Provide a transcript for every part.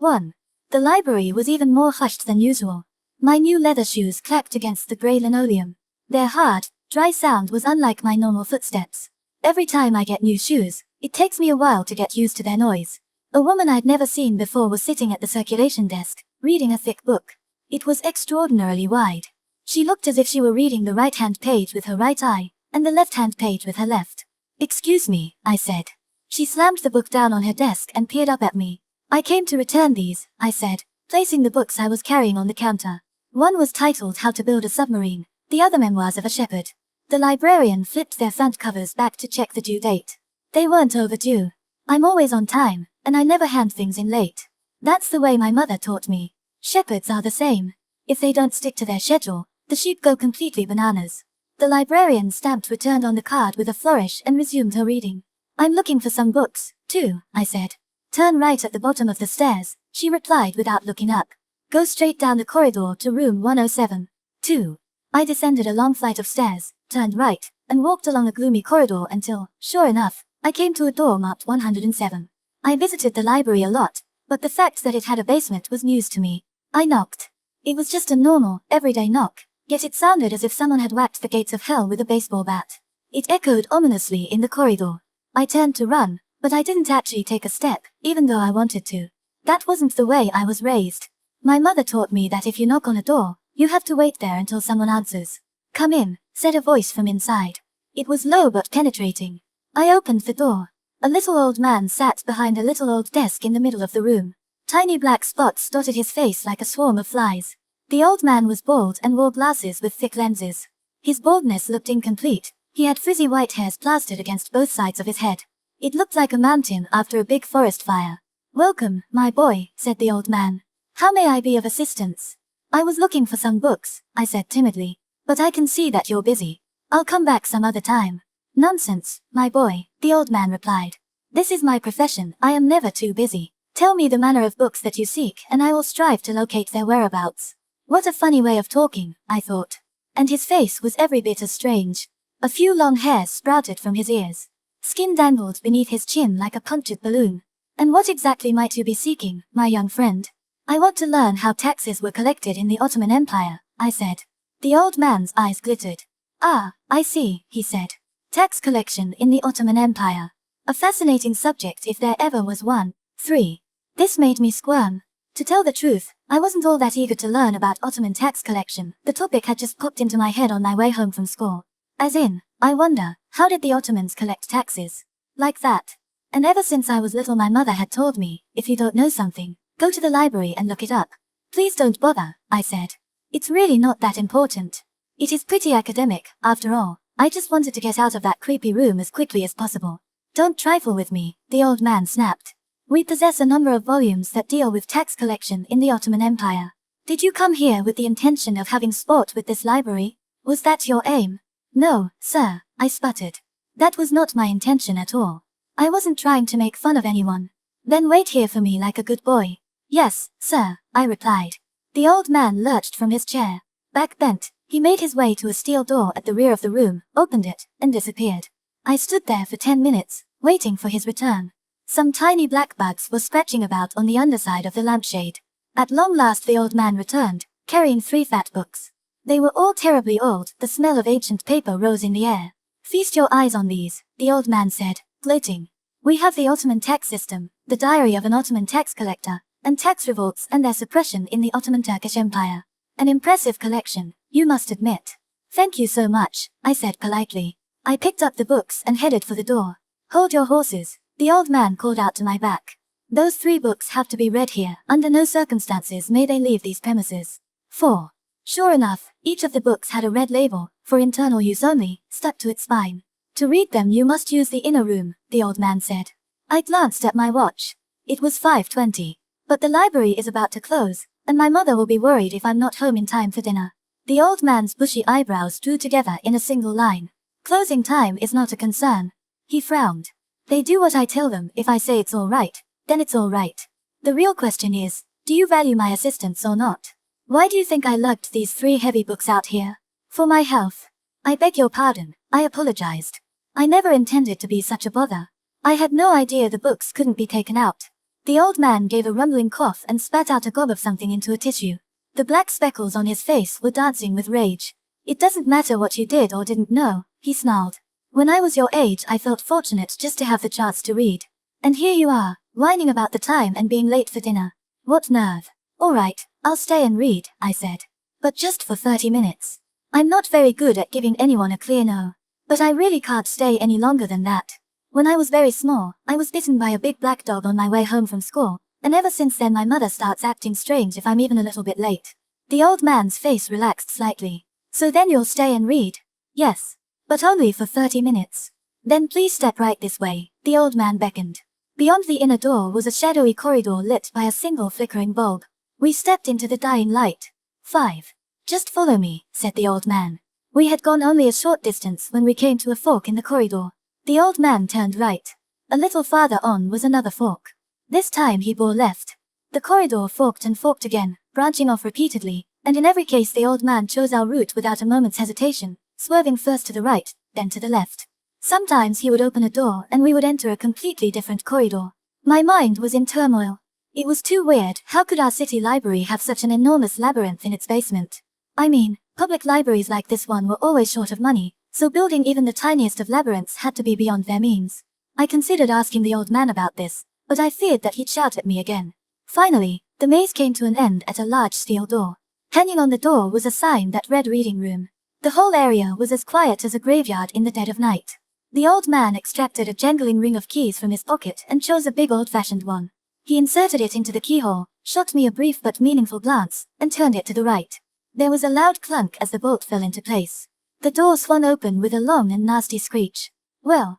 1. The library was even more hushed than usual. My new leather shoes clacked against the grey linoleum. Their hard, dry sound was unlike my normal footsteps. Every time I get new shoes, it takes me a while to get used to their noise. A woman I'd never seen before was sitting at the circulation desk, reading a thick book. It was extraordinarily wide. She looked as if she were reading the right-hand page with her right eye, and the left-hand page with her left. "Excuse me," I said. She slammed the book down on her desk and peered up at me. "I came to return these," I said, placing the books I was carrying on the counter. One was titled How to Build a Submarine, the other Memoirs of a Shepherd. The librarian flipped their front covers back to check the due date. They weren't overdue. I'm always on time, and I never hand things in late. That's the way my mother taught me. Shepherds are the same. If they don't stick to their schedule, the sheep go completely bananas. The librarian stamped returned on the card with a flourish and resumed her reading. "I'm looking for some books, too," I said. "Turn right at the bottom of the stairs," she replied without looking up. "Go straight down the corridor to room 107. 2. I descended a long flight of stairs, turned right, and walked along a gloomy corridor until, sure enough, I came to a door marked 107. I visited the library a lot, but the fact that it had a basement was news to me. I knocked. It was just a normal, everyday knock, yet it sounded as if someone had whacked the gates of hell with a baseball bat. It echoed ominously in the corridor. I turned to run, but I didn't actually take a step, even though I wanted to. That wasn't the way I was raised. My mother taught me that if you knock on a door, you have to wait there until someone answers. "Come in," said a voice from inside. It was low but penetrating. I opened the door. A little old man sat behind a little old desk in the middle of the room. Tiny black spots dotted his face like a swarm of flies. The old man was bald and wore glasses with thick lenses. His baldness looked incomplete. He had frizzy white hairs plastered against both sides of his head. It looked like a mountain after a big forest fire. "Welcome, my boy," said the old man. "How may I be of assistance?" "I was looking for some books," I said timidly. "But I can see that you're busy. I'll come back some other time." "Nonsense, my boy," the old man replied. "This is my profession. I am never too busy. Tell me the manner of books that you seek and I will strive to locate their whereabouts." What a funny way of talking, I thought. And his face was every bit as strange. A few long hairs sprouted from his ears. Skin dangled beneath his chin like a punctured balloon. "And what exactly might you be seeking, my young friend?" "I want to learn how taxes were collected in the Ottoman Empire," I said. The old man's eyes glittered. "Ah, I see," he said. "Tax collection in the Ottoman Empire. A fascinating subject if there ever was one." 3. This made me squirm. To tell the truth, I wasn't all that eager to learn about Ottoman tax collection. The topic had just popped into my head on my way home from school. As in, I wonder, how did the Ottomans collect taxes? Like that. And ever since I was little my mother had told me, if you don't know something, go to the library and look it up. "Please don't bother," I said. "It's really not that important. It is pretty academic, after all. I just wanted to get out of that creepy room as quickly as possible." "Don't trifle with me," the old man snapped. "We possess a number of volumes that deal with tax collection in the Ottoman Empire. Did you come here with the intention of having sport with this library? Was that your aim?" "No, sir," I sputtered. "That was not my intention at all. I wasn't trying to make fun of anyone." "Then wait here for me like a good boy." "Yes, sir," I replied. The old man lurched from his chair. Back bent, he made his way to a steel door at the rear of the room, opened it, and disappeared. I stood there for 10 minutes, waiting for his return. Some tiny black bugs were scratching about on the underside of the lampshade. At long last the old man returned, carrying 3 fat books. They were all terribly old, the smell of ancient paper rose in the air. "Feast your eyes on these," the old man said, gloating. "We have the Ottoman tax system, the diary of an Ottoman tax collector, and tax revolts and their suppression in the Ottoman Turkish Empire. An impressive collection, you must admit." "Thank you so much," I said politely. I picked up the books and headed for the door. "Hold your horses," the old man called out to my back. "Those 3 books have to be read here. Under no circumstances may they leave these premises." 4. Sure enough, each of the books had a red label, "For internal use only," stuck to its spine. "To read them you must use the inner room," the old man said. I glanced at my watch. It was 5:20. But the library is about to close, and my mother will be worried if I'm not home in time for dinner. The old man's bushy eyebrows drew together in a single line. "Closing time is not a concern." He frowned. "They do what I tell them. If I say it's all right, then it's all right. The real question is, do you value my assistance or not? Why do you think I lugged these 3 heavy books out here? For my health." "I beg your pardon," I apologized. "I never intended to be such a bother. I had no idea the books couldn't be taken out." The old man gave a rumbling cough and spat out a gob of something into a tissue. The black speckles on his face were dancing with rage. It doesn't matter what you did or didn't know, he snarled. When I was your age I felt fortunate just to have the chance to read. And here you are, whining about the time and being late for dinner. What nerve. Alright, I'll stay and read, I said. But just for 30 minutes. I'm not very good at giving anyone a clear no. But I really can't stay any longer than that. When I was very small, I was bitten by a big black dog on my way home from school, and ever since then my mother starts acting strange if I'm even a little bit late. The old man's face relaxed slightly. So then you'll stay and read? Yes. But only for 30 minutes. Then please step right this way, the old man beckoned. Beyond the inner door was a shadowy corridor lit by a single flickering bulb. We stepped into the dying light. 5. Just follow me, said the old man. We had gone only a short distance when we came to a fork in the corridor. The old man turned right. A little farther on was another fork. This time he bore left. The corridor forked and forked again, branching off repeatedly, and in every case the old man chose our route without a moment's hesitation, swerving first to the right, then to the left. Sometimes he would open a door and we would enter a completely different corridor. My mind was in turmoil. It was too weird. How could our city library have such an enormous labyrinth in its basement? I mean, public libraries like this one were always short of money, so building even the tiniest of labyrinths had to be beyond their means. I considered asking the old man about this, but I feared that he'd shout at me again. Finally, the maze came to an end at a large steel door. Hanging on the door was a sign that read reading room. The whole area was as quiet as a graveyard in the dead of night. The old man extracted a jangling ring of keys from his pocket and chose a big old-fashioned one. He inserted it into the keyhole, shot me a brief but meaningful glance, and turned it to the right. There was a loud clunk as the bolt fell into place. The door swung open with a long and nasty screech. Well,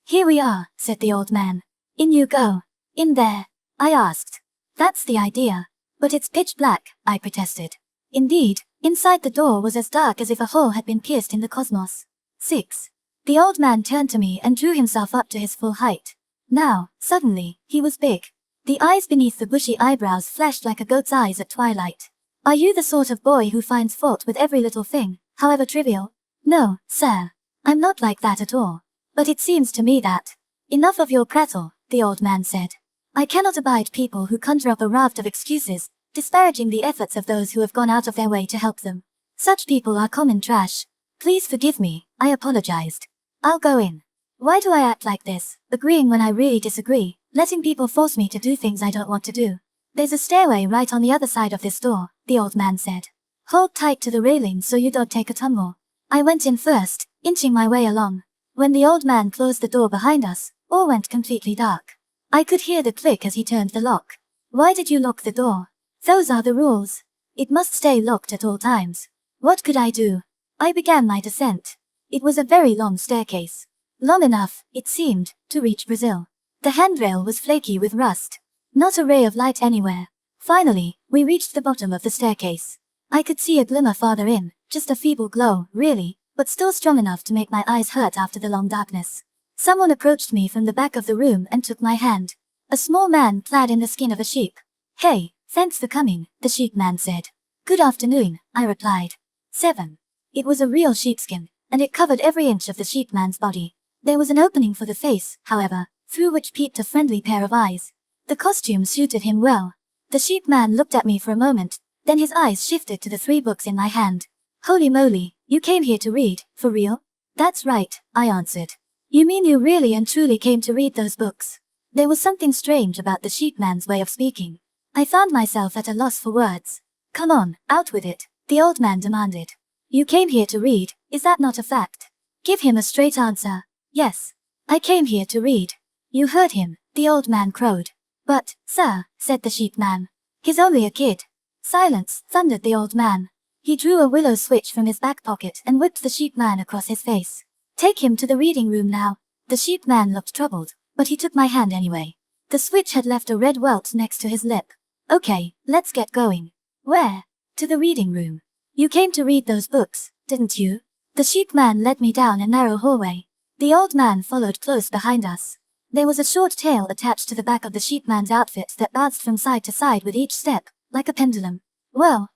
here we are, said the old man. In you go. In there? I asked. That's the idea. But it's pitch black, I protested. Indeed, inside the door was as dark as if a hole had been pierced in the cosmos. 6. The old man turned to me and drew himself up to his full height. Now, suddenly, he was big. The eyes beneath the bushy eyebrows flashed like a goat's eyes at twilight. Are you the sort of boy who finds fault with every little thing, however trivial? No, sir. I'm not like that at all. But it seems to me that... Enough of your prattle, the old man said. I cannot abide people who conjure up a raft of excuses, disparaging the efforts of those who have gone out of their way to help them. Such people are common trash. Please forgive me, I apologized. I'll go in. Why do I act like this, agreeing when I really disagree, letting people force me to do things I don't want to do? There's a stairway right on the other side of this door, the old man said. Hold tight to the railing so you don't take a tumble. I went in first, inching my way along. When the old man closed the door behind us, all went completely dark. I could hear the click as he turned the lock. Why did you lock the door? Those are the rules. It must stay locked at all times. What could I do? I began my descent. It was a very long staircase. Long enough, it seemed, to reach Brazil. The handrail was flaky with rust. Not a ray of light anywhere. Finally, we reached the bottom of the staircase. I could see a glimmer farther in, just a feeble glow, really, but still strong enough to make my eyes hurt after the long darkness. Someone approached me from the back of the room and took my hand. A small man clad in the skin of a sheep. Hey, thanks for coming, the sheep man said. Good afternoon, I replied. 7. It was a real sheepskin, and it covered every inch of the sheep man's body. There was an opening for the face, however, through which peeped a friendly pair of eyes. The costume suited him well. The sheep man looked at me for a moment, then his eyes shifted to the 3 books in my hand. Holy moly, you came here to read, for real? That's right, I answered. You mean you really and truly came to read those books? There was something strange about the sheep man's way of speaking. I found myself at a loss for words. Come on, out with it, the old man demanded. You came here to read, is that not a fact? Give him a straight answer. Yes. I came here to read. You heard him, the old man crowed. But, sir, said the sheep man. He's only a kid. Silence, thundered the old man. He drew a willow switch from his back pocket and whipped the sheep man across his face. Take him to the reading room now. The sheep man looked troubled, but he took my hand anyway. The switch had left a red welt next to his lip. Okay, let's get going. Where? To the reading room. You came to read those books, didn't you? The sheep man led me down a narrow hallway. The old man followed close behind us. There was a short tail attached to the back of the sheep man's outfit that bounced from side to side with each step, like a pendulum. Well,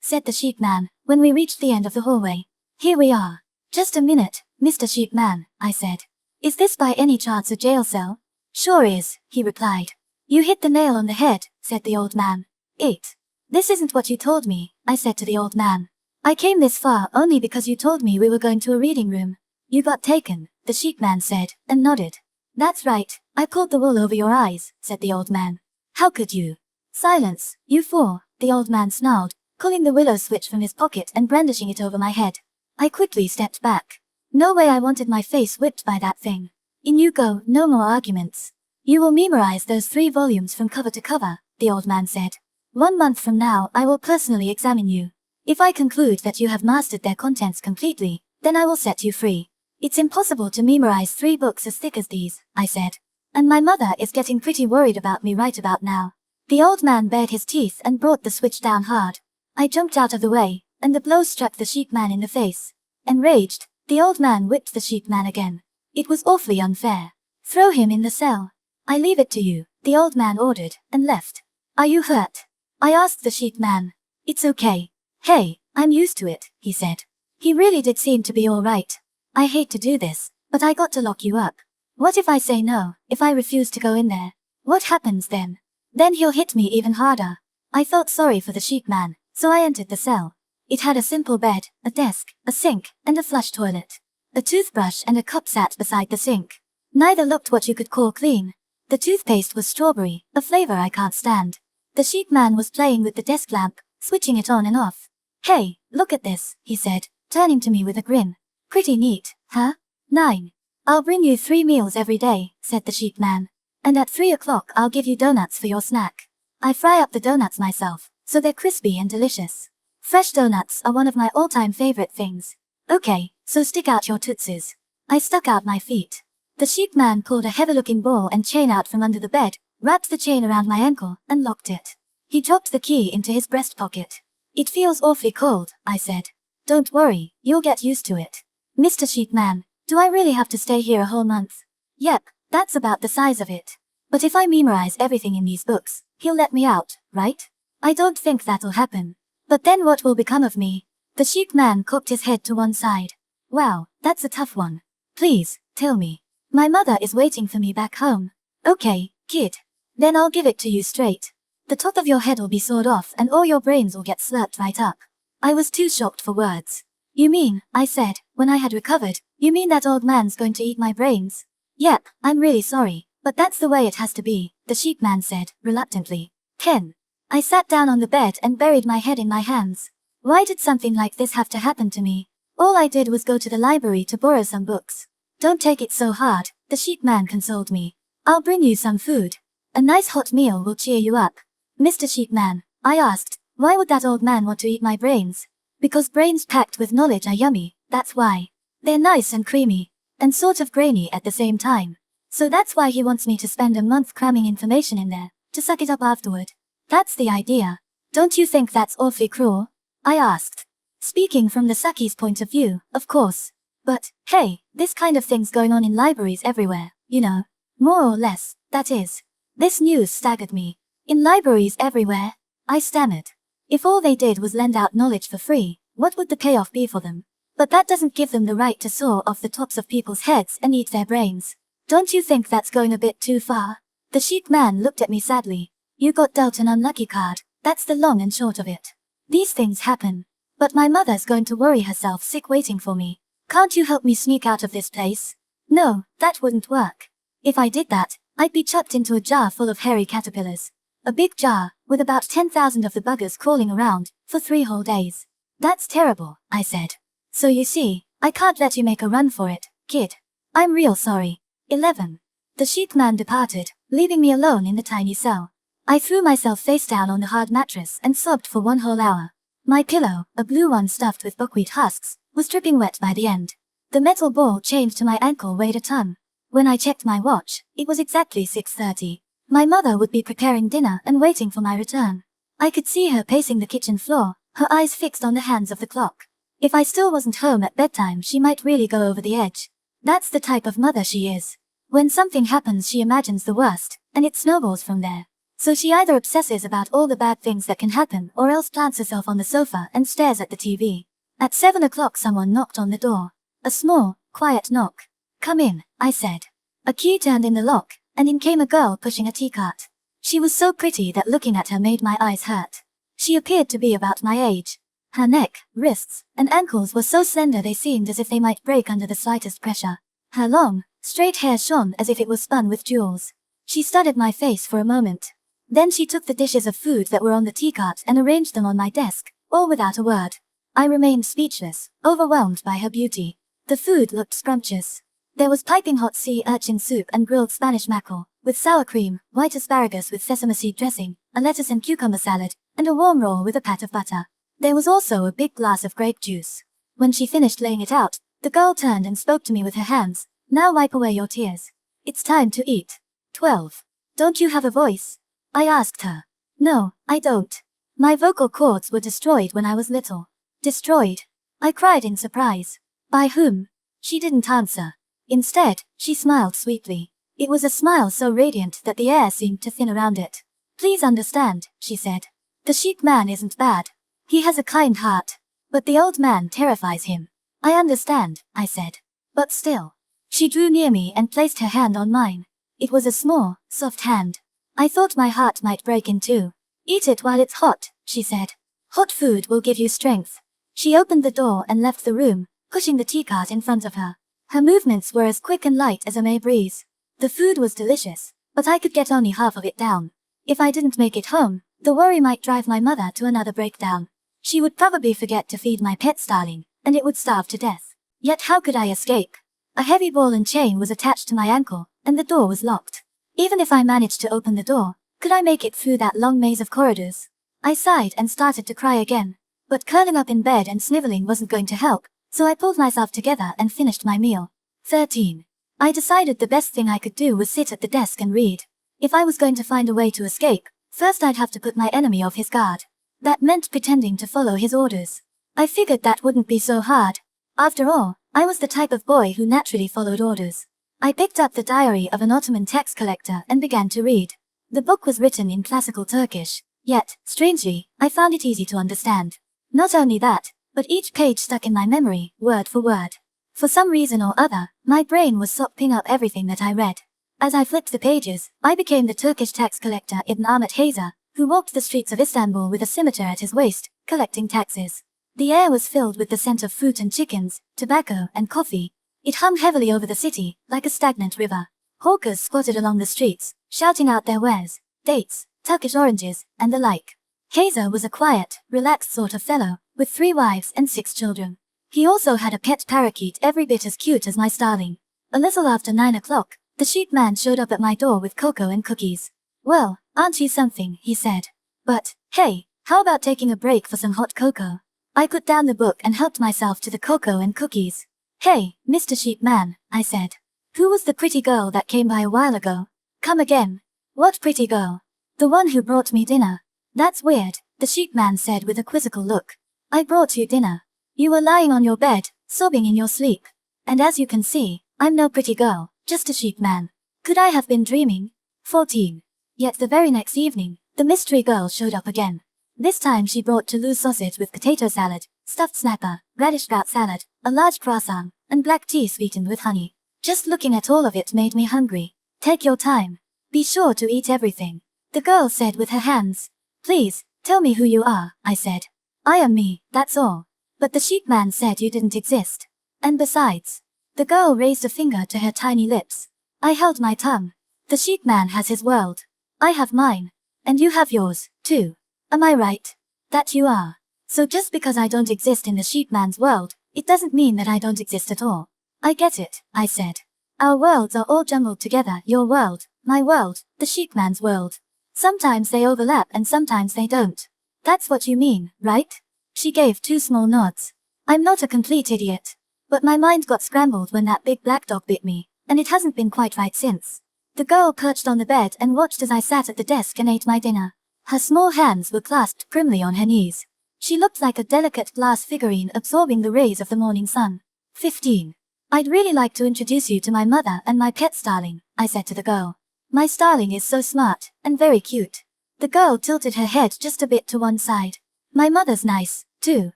said the sheep man, when we reached the end of the hallway. Here we are. Just a minute, Mr. Sheep Man, I said. Is this by any chance a jail cell? Sure is, he replied. You hit the nail on the head, said the old man. 8. This isn't what you told me, I said to the old man. I came this far only because you told me we were going to a reading room. You got taken, the sheep man said, and nodded. That's right, I pulled the wool over your eyes, said the old man. How could you? Silence, you four, the old man snarled, pulling the willow switch from his pocket and brandishing it over my head. I quickly stepped back. No way, I wanted my face whipped by that thing. In you go, no more arguments. You will memorize those 3 volumes from cover to cover, the old man said. 1 month from now I will personally examine you. If I conclude that you have mastered their contents completely, then I will set you free. It's impossible to memorize 3 books as thick as these, I said. And my mother is getting pretty worried about me right about now. The old man bared his teeth and brought the switch down hard. I jumped out of the way, and the blow struck the sheep man in the face. Enraged, the old man whipped the sheep man again. It was awfully unfair. Throw him in the cell. I leave it to you, the old man ordered, and left. Are you hurt? I asked the sheep man. It's okay. Hey, I'm used to it, he said. He really did seem to be all right. I hate to do this, but I got to lock you up. What if I say no, if I refuse to go in there? What happens then? Then he'll hit me even harder. I felt sorry for the sheep man, so I entered the cell. It had a simple bed, a desk, a sink, and a flush toilet. A toothbrush and a cup sat beside the sink. Neither looked what you could call clean. The toothpaste was strawberry, a flavor I can't stand. The sheep man was playing with the desk lamp, switching it on and off. Hey, look at this, he said, turning to me with a grin. Pretty neat, huh? 9. I'll bring you 3 meals every day, said the sheep man. And at 3 o'clock I'll give you donuts for your snack. I fry up the donuts myself, so they're crispy and delicious. Fresh donuts are one of my all-time favorite things. Okay, so stick out your tootsies. I stuck out my feet. The sheep man pulled a heavy-looking ball and chain out from under the bed, wrapped the chain around my ankle, and locked it. He dropped the key into his breast pocket. It feels awfully cold, I said. Don't worry, you'll get used to it. Mr. Sheep Man, do I really have to stay here a whole month? Yep, that's about the size of it. But if I memorize everything in these books, he'll let me out, right? I don't think that'll happen. But then what will become of me? The sheep man cocked his head to one side. Wow, that's a tough one. Please, tell me. My mother is waiting for me back home. Okay, kid. Then I'll give it to you straight. The top of your head will be sawed off and all your brains will get slurped right up. I was too shocked for words. You mean, I said, when I had recovered, you mean that old man's going to eat my brains? Yep, I'm really sorry, but that's the way it has to be, the sheep man said, reluctantly. 10. I sat down on the bed and buried my head in my hands. Why did something like this have to happen to me? All I did was go to the library to borrow some books. Don't take it so hard, the sheep man consoled me. I'll bring you some food. A nice hot meal will cheer you up. Mr. Sheep Man, I asked, why would that old man want to eat my brains? Because brains packed with knowledge are yummy, that's why. They're nice and creamy, and sort of grainy at the same time. So that's why he wants me to spend a month cramming information in there, to suck it up afterward. That's the idea. Don't you think that's awfully cruel? I asked. Speaking from the sucky's point of view, of course. But, hey, this kind of thing's going on in libraries everywhere, you know. More or less, that is. This news staggered me. In libraries everywhere? I stammered. If all they did was lend out knowledge for free, what would the payoff be for them? But that doesn't give them the right to saw off the tops of people's heads and eat their brains. Don't you think that's going a bit too far? The sheep man looked at me sadly. You got dealt an unlucky card, that's the long and short of it. These things happen. But my mother's going to worry herself sick waiting for me. Can't you help me sneak out of this place? No, that wouldn't work. If I did that, I'd be chucked into a jar full of hairy caterpillars. A big jar, with about 10,000 of the buggers crawling around, for 3 whole days. That's terrible, I said. So you see, I can't let you make a run for it, kid. I'm real sorry. 11. The sheep man departed, leaving me alone in the tiny cell. I threw myself face down on the hard mattress and sobbed for 1 whole hour. My pillow, a blue one stuffed with buckwheat husks, was dripping wet by the end. The metal ball chained to my ankle weighed a ton. When I checked my watch, it was exactly 6:30. My mother would be preparing dinner and waiting for my return. I could see her pacing the kitchen floor, her eyes fixed on the hands of the clock. If I still wasn't home at bedtime, she might really go over the edge. That's the type of mother she is. When something happens, she imagines the worst, and it snowballs from there. So she either obsesses about all the bad things that can happen or else plants herself on the sofa and stares at the TV. At 7 o'clock someone knocked on the door. A small, quiet knock. Come in, I said. A key turned in the lock, and in came a girl pushing a teacart. She was so pretty that looking at her made my eyes hurt. She appeared to be about my age. Her neck, wrists, and ankles were so slender they seemed as if they might break under the slightest pressure. Her long, straight hair shone as if it was spun with jewels. She studied my face for a moment. Then she took the dishes of food that were on the teacart and arranged them on my desk, all without a word. I remained speechless, overwhelmed by her beauty. The food looked scrumptious. There was piping hot sea urchin soup and grilled Spanish mackerel, with sour cream, white asparagus with sesame seed dressing, a lettuce and cucumber salad, and a warm roll with a pat of butter. There was also a big glass of grape juice. When she finished laying it out, the girl turned and spoke to me with her hands. Now wipe away your tears. It's time to eat. 12. Don't you have a voice? I asked her. No, I don't. My vocal cords were destroyed when I was little. Destroyed? I cried in surprise. By whom? She didn't answer. Instead, she smiled sweetly. It was a smile so radiant that the air seemed to thin around it. Please understand, she said. The sheep man isn't bad. He has a kind heart. But the old man terrifies him. I understand, I said. But still. She drew near me and placed her hand on mine. It was a small, soft hand. I thought my heart might break in two. Eat it while it's hot, she said. Hot food will give you strength. She opened the door and left the room, pushing the teacart in front of her. Her movements were as quick and light as a May breeze. The food was delicious, but I could get only half of it down. If I didn't make it home, the worry might drive my mother to another breakdown. She would probably forget to feed my pet starling, and it would starve to death. Yet how could I escape? A heavy ball and chain was attached to my ankle, and the door was locked. Even if I managed to open the door, could I make it through that long maze of corridors? I sighed and started to cry again. But curling up in bed and sniveling wasn't going to help, so I pulled myself together and finished my meal. 13. I decided the best thing I could do was sit at the desk and read. If I was going to find a way to escape, first I'd have to put my enemy off his guard. That meant pretending to follow his orders. I figured that wouldn't be so hard. After all, I was the type of boy who naturally followed orders. I picked up the diary of an Ottoman tax collector and began to read. The book was written in classical Turkish, yet, strangely, I found it easy to understand. Not only that, but each page stuck in my memory, word for word. For some reason or other, my brain was sopping up everything that I read. As I flipped the pages, I became the Turkish tax collector Ibn Ahmet Hayza, who walked the streets of Istanbul with a scimitar at his waist, collecting taxes. The air was filled with the scent of fruit and chickens, tobacco and coffee. It hung heavily over the city, like a stagnant river. Hawkers squatted along the streets, shouting out their wares, dates, Turkish oranges, and the like. Hayza was a quiet, relaxed sort of fellow, with 3 wives and 6 children. He also had a pet parakeet every bit as cute as my starling. A little after 9 o'clock, the sheep man showed up at my door with cocoa and cookies. Well, aren't you something, he said. But, hey, how about taking a break for some hot cocoa? I put down the book and helped myself to the cocoa and cookies. Hey, Mr. Sheep Man, I said. Who was the pretty girl that came by a while ago? Come again. What pretty girl? The one who brought me dinner. That's weird, the sheep man said with a quizzical look. I brought you dinner. You were lying on your bed, sobbing in your sleep. And as you can see, I'm no pretty girl, just a sheep man. Could I have been dreaming? 14. Yet the very next evening, the mystery girl showed up again. This time she brought Toulouse sausage with potato salad, stuffed snapper, radish sprout salad, a large croissant, and black tea sweetened with honey. Just looking at all of it made me hungry. Take your time. Be sure to eat everything. The girl said with her hands. Please, tell me who you are, I said. I am me, that's all. But the sheep man said you didn't exist. And besides, the girl raised a finger to her tiny lips. I held my tongue. The sheep man has his world. I have mine. And you have yours, too. Am I right? That you are. So just because I don't exist in the sheep man's world, it doesn't mean that I don't exist at all. I get it, I said. Our worlds are all jumbled together, your world, my world, the sheep man's world. Sometimes they overlap and sometimes they don't. That's what you mean, right? She gave 2 small nods. I'm not a complete idiot. But my mind got scrambled when that big black dog bit me, and it hasn't been quite right since. The girl perched on the bed and watched as I sat at the desk and ate my dinner. Her small hands were clasped primly on her knees. She looked like a delicate glass figurine absorbing the rays of the morning sun. 15. I'd really like to introduce you to my mother and my pet starling, I said to the girl. My starling is so smart, and very cute. The girl tilted her head just a bit to one side. My mother's nice, too.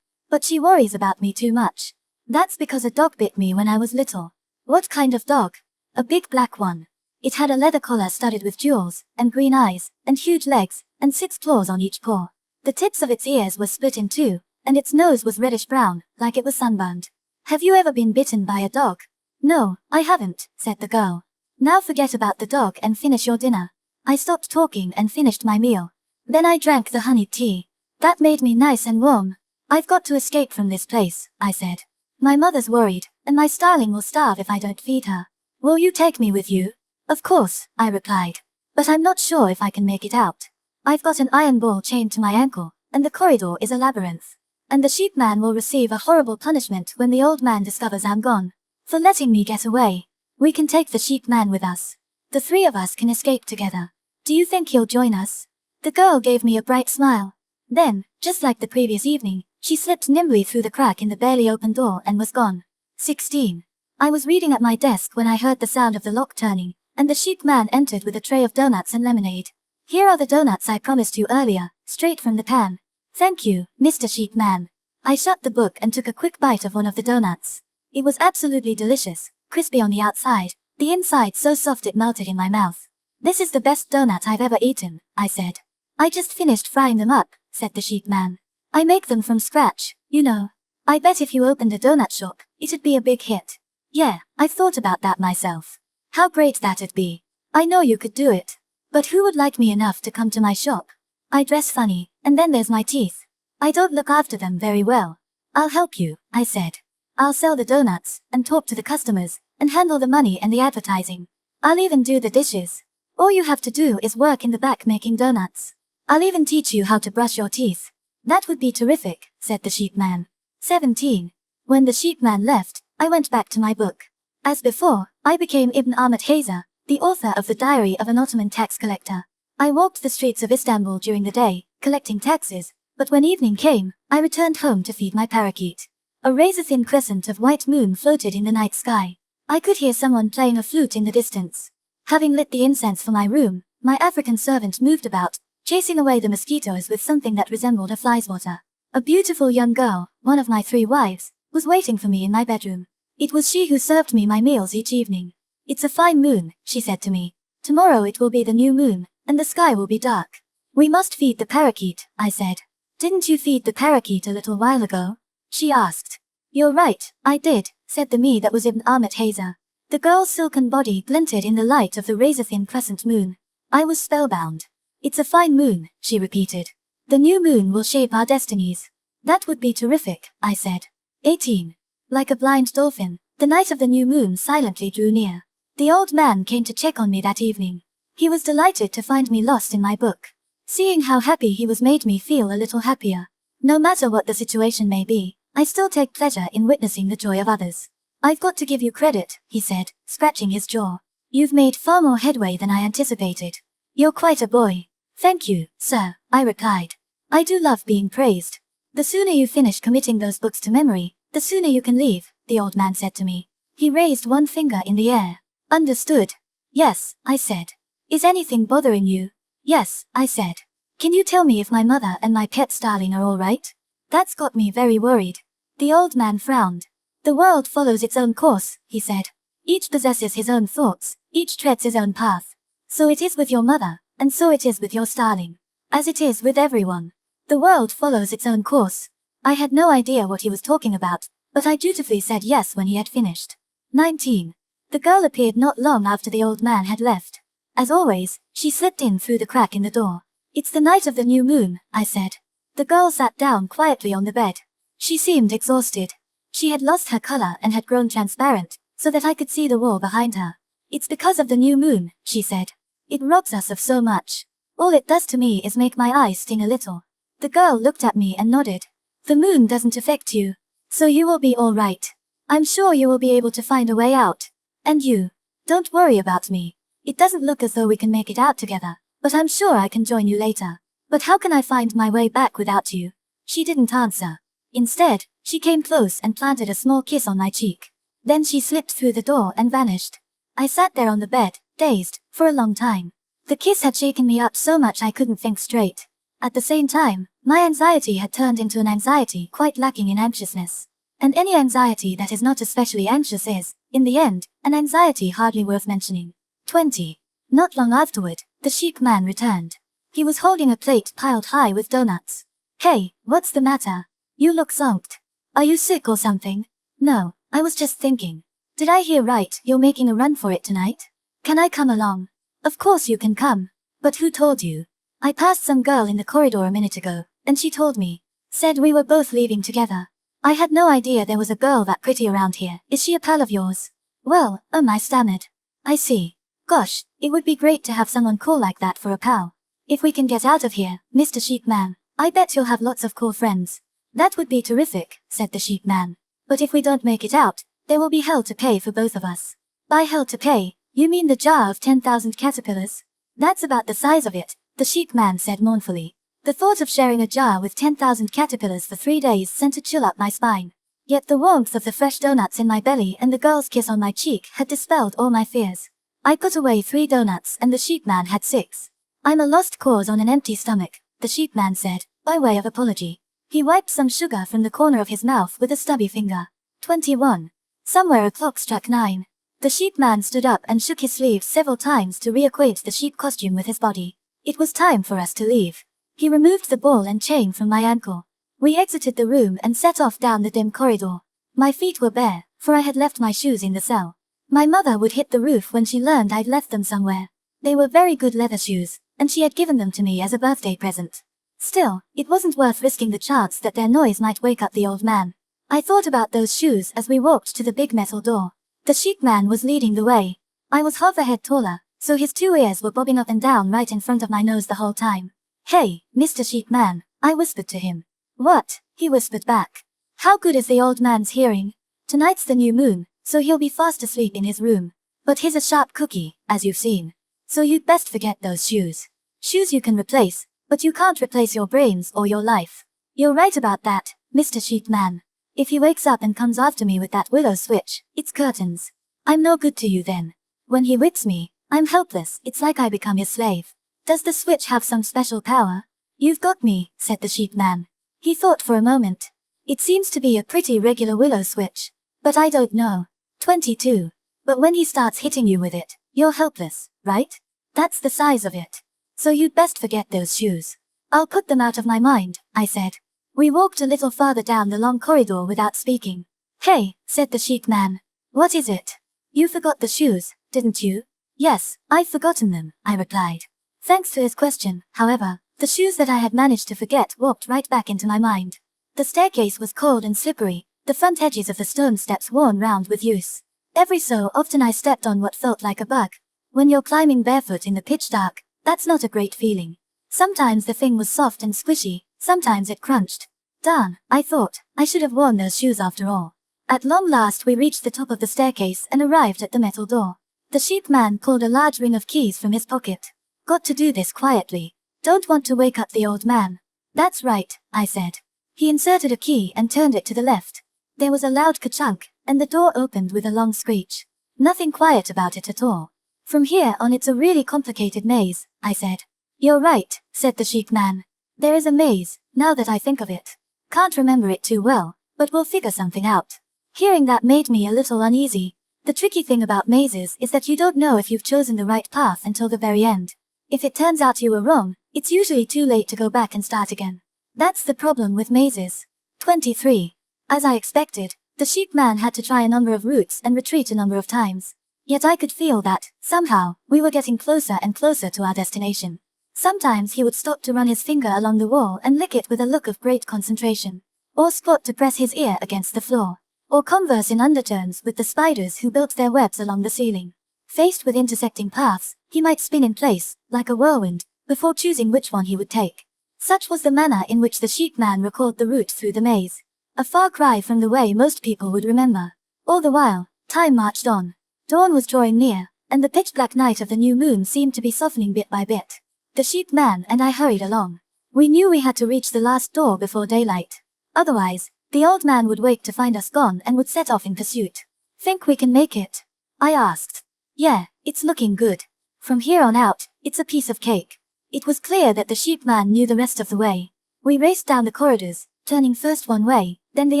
But she worries about me too much. That's because a dog bit me when I was little. What kind of dog? A big black one. It had a leather collar studded with jewels, and green eyes, and huge legs, and 6 claws on each paw. The tips of its ears were split in 2, and its nose was reddish-brown, like it was sunburned. Have you ever been bitten by a dog? No, I haven't, said the girl. Now forget about the dog and finish your dinner. I stopped talking and finished my meal. Then I drank the honeyed tea. That made me nice and warm. I've got to escape from this place, I said. My mother's worried, and my starling will starve if I don't feed her. Will you take me with you? Of course, I replied. But I'm not sure if I can make it out. I've got an iron ball chained to my ankle, and the corridor is a labyrinth. And the sheep man will receive a horrible punishment when the old man discovers I'm gone. For letting me get away. We can take the sheep man with us. The 3 of us can escape together. Do you think he'll join us? The girl gave me a bright smile. Then, just like the previous evening, she slipped nimbly through the crack in the barely open door and was gone. 16. I was reading at my desk when I heard the sound of the lock turning, and the sheep man entered with a tray of donuts and lemonade. Here are the donuts I promised you earlier, straight from the pan. Thank you, Mr. Sheep Man. I shut the book and took a quick bite of one of the donuts. It was absolutely delicious, crispy on the outside, the inside so soft it melted in my mouth. This is the best donut I've ever eaten, I said. I just finished frying them up, said the sheep man. I make them from scratch, you know. I bet if you opened a donut shop, it'd be a big hit. Yeah, I've thought about that myself. How great that'd be. I know you could do it. But who would like me enough to come to my shop? I dress funny, and then there's my teeth. I don't look after them very well. I'll help you, I said. I'll sell the donuts, and talk to the customers, and handle the money and the advertising. I'll even do the dishes. All you have to do is work in the back making donuts. I'll even teach you how to brush your teeth. That would be terrific, said the sheep man. 17. When the sheep man left, I went back to my book. As before, I became Ibn Ahmet Hayza, the author of the Diary of an Ottoman Tax Collector. I walked the streets of Istanbul during the day, collecting taxes, but when evening came, I returned home to feed my parakeet. A razor-thin crescent of white moon floated in the night sky. I could hear someone playing a flute in the distance. Having lit the incense for my room, my African servant moved about, chasing away the mosquitoes with something that resembled a fly swatter. A beautiful young girl, one of my 3 wives, was waiting for me in my bedroom. It was she who served me my meals each evening. It's a fine moon, she said to me. Tomorrow it will be the new moon, and the sky will be dark. We must feed the parakeet, I said. Didn't you feed the parakeet a little while ago? She asked. You're right, I did, said the me that was Ibn Ahmet Hayza. The girl's silken body glinted in the light of the razor-thin crescent moon. I was spellbound. It's a fine moon, she repeated. The new moon will shape our destinies. That would be terrific, I said. 18. Like a blind dolphin, the night of the new moon silently drew near. The old man came to check on me that evening. He was delighted to find me lost in my book. Seeing how happy he was made me feel a little happier. No matter what the situation may be, I still take pleasure in witnessing the joy of others. I've got to give you credit, he said, scratching his jaw. You've made far more headway than I anticipated. You're quite a boy. Thank you, sir, I replied. I do love being praised. The sooner you finish committing those books to memory, the sooner you can leave, the old man said to me. He raised one finger in the air. Understood. Yes, I said. Is anything bothering you? Yes, I said. Can you tell me if my mother and my pet starling are all right? That's got me very worried. The old man frowned. The world follows its own course, he said. Each possesses his own thoughts, each treads his own path. So it is with your mother, and so it is with your starling. As it is with everyone. The world follows its own course. I had no idea what he was talking about, but I dutifully said yes when he had finished. 19. The girl appeared not long after the old man had left. As always, she slipped in through the crack in the door. It's the night of the new moon, I said. The girl sat down quietly on the bed. She seemed exhausted. She had lost her color and had grown transparent, so that I could see the wall behind her. It's because of the new moon, she said. It robs us of so much. All it does to me is make my eyes sting a little. The girl looked at me and nodded. The moon doesn't affect you. So you will be all right. I'm sure you will be able to find a way out. And you. Don't worry about me. It doesn't look as though we can make it out together, but I'm sure I can join you later. But how can I find my way back without you? She didn't answer. Instead, she came close and planted a small kiss on my cheek. Then she slipped through the door and vanished. I sat there on the bed, dazed, for a long time. The kiss had shaken me up so much I couldn't think straight. At the same time, my anxiety had turned into an anxiety quite lacking in anxiousness. And any anxiety that is not especially anxious is, in the end, an anxiety hardly worth mentioning. 20. Not long afterward, the sheep man returned. He was holding a plate piled high with donuts. Hey, what's the matter? You look zonked. Are you sick or something? No, I was just thinking. Did I hear right, you're making a run for it tonight? Can I come along? Of course you can come. But who told you? I passed some girl in the corridor a minute ago, and she told me. Said we were both leaving together. I had no idea there was a girl that pretty around here. Is she a pal of yours? Well, I stammered. I see. Gosh, it would be great to have someone cool like that for a pal. If we can get out of here, Mr. Sheep Man, I bet you'll have lots of cool friends. That would be terrific, said the sheep man. But if we don't make it out, there will be hell to pay for both of us. By hell to pay, you mean the jar of 10,000 caterpillars? That's about the size of it, the sheep man said mournfully. The thought of sharing a jar with 10,000 caterpillars for 3 days sent a chill up my spine. Yet the warmth of the fresh donuts in my belly and the girl's kiss on my cheek had dispelled all my fears. I put away 3 donuts and the sheep man had 6. I'm a lost cause on an empty stomach, the sheep man said, by way of apology. He wiped some sugar from the corner of his mouth with a stubby finger. 21. Somewhere a clock struck 9. The sheep man stood up and shook his sleeves several times to reacquaint the sheep costume with his body. It was time for us to leave. He removed the ball and chain from my ankle. We exited the room and set off down the dim corridor. My feet were bare, for I had left my shoes in the cell. My mother would hit the roof when she learned I'd left them somewhere. They were very good leather shoes, and she had given them to me as a birthday present. Still, it wasn't worth risking the chance that their noise might wake up the old man. I thought about those shoes as we walked to the big metal door. The sheep man was leading the way. I was half a head taller, so his 2 ears were bobbing up and down right in front of my nose the whole time. Hey, Mr. Sheep Man, I whispered to him. What? He whispered back. How good is the old man's hearing? Tonight's the new moon, so he'll be fast asleep in his room. But he's a sharp cookie, as you've seen. So you'd best forget those shoes. Shoes you can replace, but you can't replace your brains or your life. You're right about that, Mr. Sheep Man. If he wakes up and comes after me with that willow switch, it's curtains. I'm no good to you then. When he whips me, I'm helpless, it's like I become his slave. Does the switch have some special power? You've got me, said the sheep man. He thought for a moment. It seems to be a pretty regular willow switch. But I don't know. 22. But when he starts hitting you with it, you're helpless, right? That's the size of it. So you'd best forget those shoes. I'll put them out of my mind, I said. We walked a little farther down the long corridor without speaking. Hey, said the sheep man. What is it? You forgot the shoes, didn't you? Yes, I've forgotten them, I replied. Thanks to his question, however, the shoes that I had managed to forget walked right back into my mind. The staircase was cold and slippery, the front edges of the stone steps worn round with use. Every so often I stepped on what felt like a bug. When you're climbing barefoot in the pitch dark, that's not a great feeling. Sometimes the thing was soft and squishy, sometimes it crunched. Darn, I thought, I should have worn those shoes after all. At long last we reached the top of the staircase and arrived at the metal door. The sheep man pulled a large ring of keys from his pocket. Got to do this quietly. Don't want to wake up the old man. That's right, I said. He inserted a key and turned it to the left. There was a loud ka-chunk, and the door opened with a long screech. Nothing quiet about it at all. From here on it's a really complicated maze, I said. You're right, said the sheep man. There is a maze, now that I think of it. Can't remember it too well, but we'll figure something out. Hearing that made me a little uneasy. The tricky thing about mazes is that you don't know if you've chosen the right path until the very end. If it turns out you were wrong, it's usually too late to go back and start again. That's the problem with mazes. 23. As I expected, the sheep man had to try a number of routes and retreat a number of times. Yet I could feel that, somehow, we were getting closer and closer to our destination. Sometimes he would stop to run his finger along the wall and lick it with a look of great concentration. Or squat to press his ear against the floor. Or converse in undertones with the spiders who built their webs along the ceiling. Faced with intersecting paths, he might spin in place, like a whirlwind, before choosing which one he would take. Such was the manner in which the sheep man recalled the route through the maze. A far cry from the way most people would remember. All the while, time marched on. Dawn was drawing near, and the pitch-black night of the new moon seemed to be softening bit by bit. The sheep man and I hurried along. We knew we had to reach the last door before daylight. Otherwise, the old man would wake to find us gone and would set off in pursuit. Think we can make it? I asked. Yeah, it's looking good. From here on out, it's a piece of cake. It was clear that the sheep man knew the rest of the way. We raced down the corridors, turning first one way, then the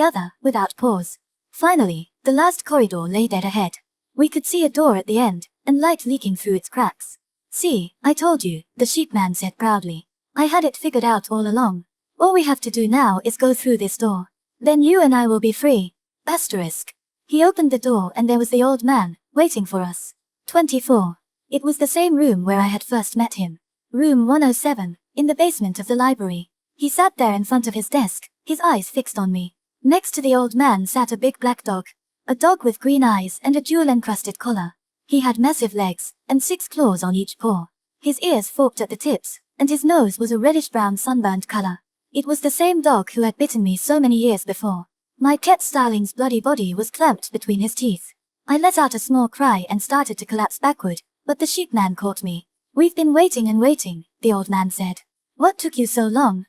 other, without pause. Finally, the last corridor lay dead ahead. We could see a door at the end, and light leaking through its cracks. "See, I told you," the sheepman said proudly. "I had it figured out all along. All we have to do now is go through this door. Then you and I will be free." Asterisk. He opened the door and there was the old man, waiting for us. 24. It was the same room where I had first met him. Room 107, in the basement of the library. He sat there in front of his desk, his eyes fixed on me. Next to the old man sat a big black dog. A dog with green eyes and a jewel-encrusted collar. He had massive legs, and 6 claws on each paw. His ears forked at the tips, and his nose was a reddish-brown sunburned color. It was the same dog who had bitten me so many years before. My pet starling's bloody body was clamped between his teeth. I let out a small cry and started to collapse backward, but the sheepman caught me. "We've been waiting and waiting," the old man said. "What took you so long?"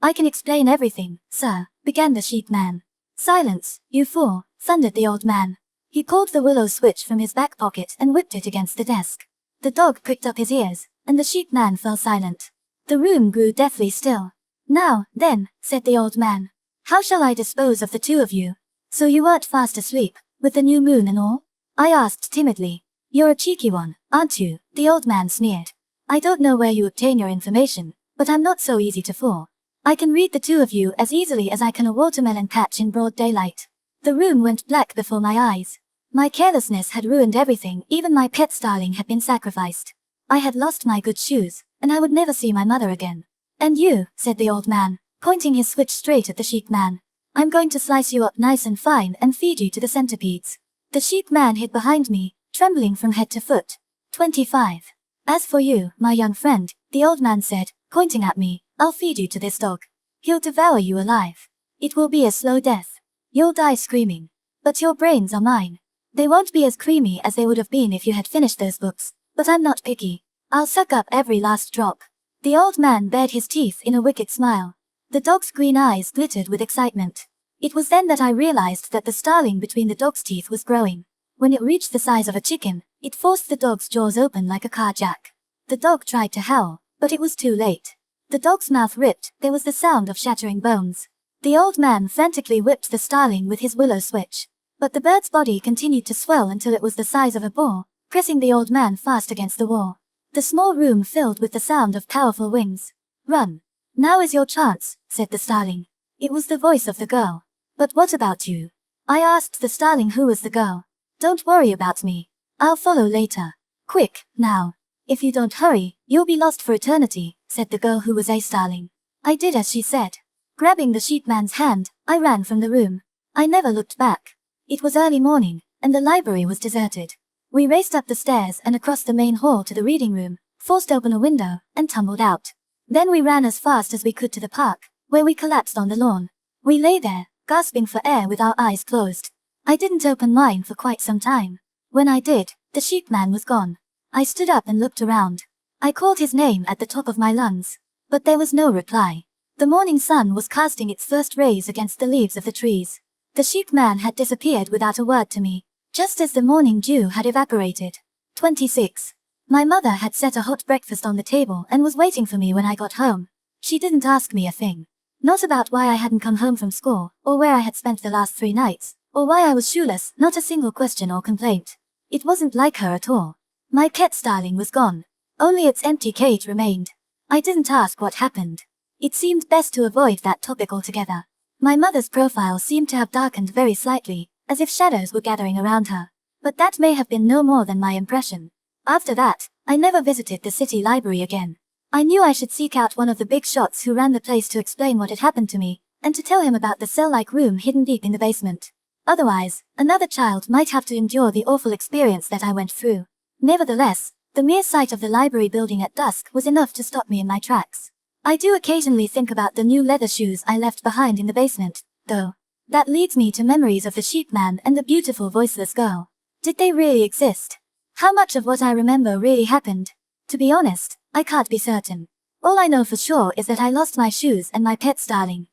"I can explain everything, sir," began the sheepman. "Silence, you fool," thundered the old man. He pulled the willow switch from his back pocket and whipped it against the desk. The dog pricked up his ears, and the sheepman fell silent. The room grew deathly still. "Now, then," said the old man. "How shall I dispose of the two of you?" "So you weren't fast asleep, with the new moon and all?" I asked timidly. "You're a cheeky one, aren't you?" the old man sneered. "I don't know where you obtain your information, but I'm not so easy to fool. I can read the two of you as easily as I can a watermelon patch in broad daylight." The room went black before my eyes. My carelessness had ruined everything, even my pet starling had been sacrificed. I had lost my good shoes, and I would never see my mother again. "And you," said the old man, pointing his switch straight at the sheepman. "I'm going to slice you up nice and fine and feed you to the centipedes." The sheepman hid behind me, trembling from head to foot. 25. "As for you, my young friend," the old man said, pointing at me, "I'll feed you to this dog. He'll devour you alive. It will be a slow death. You'll die screaming. But your brains are mine. They won't be as creamy as they would have been if you had finished those books, but I'm not picky. I'll suck up every last drop." The old man bared his teeth in a wicked smile. The dog's green eyes glittered with excitement. It was then that I realized that the starling between the dog's teeth was growing. When it reached the size of a chicken, it forced the dog's jaws open like a car jack. The dog tried to howl, but it was too late. The dog's mouth ripped, there was the sound of shattering bones. The old man frantically whipped the starling with his willow switch. But the bird's body continued to swell until it was the size of a ball, pressing the old man fast against the wall. The small room filled with the sound of powerful wings. "Run. Now is your chance," said the starling. It was the voice of the girl. "But what about you?" I asked the starling who was the girl. "Don't worry about me. I'll follow later. Quick, now. If you don't hurry, you'll be lost for eternity," said the girl who was a starling. I did as she said. Grabbing the sheepman's hand, I ran from the room. I never looked back. It was early morning, and the library was deserted. We raced up the stairs and across the main hall to the reading room, forced open a window, and tumbled out. Then we ran as fast as we could to the park, where we collapsed on the lawn. We lay there, gasping for air with our eyes closed. I didn't open mine for quite some time. When I did, the sheepman was gone. I stood up and looked around. I called his name at the top of my lungs, but there was no reply. The morning sun was casting its first rays against the leaves of the trees. The sheepman had disappeared without a word to me, just as the morning dew had evaporated. 26. My mother had set a hot breakfast on the table and was waiting for me when I got home. She didn't ask me a thing. Not about why I hadn't come home from school, or where I had spent the last 3 nights, or why I was shoeless, not a single question or complaint. It wasn't like her at all. My pet starling was gone. Only its empty cage remained. I didn't ask what happened. It seemed best to avoid that topic altogether. My mother's profile seemed to have darkened very slightly, as if shadows were gathering around her. But that may have been no more than my impression. After that, I never visited the city library again. I knew I should seek out one of the big shots who ran the place to explain what had happened to me, and to tell him about the cell-like room hidden deep in the basement. Otherwise, another child might have to endure the awful experience that I went through. Nevertheless, the mere sight of the library building at dusk was enough to stop me in my tracks. I do occasionally think about the new leather shoes I left behind in the basement, though. That leads me to memories of the sheepman and the beautiful voiceless girl. Did they really exist? How much of what I remember really happened? To be honest, I can't be certain. All I know for sure is that I lost my shoes and my pet starling.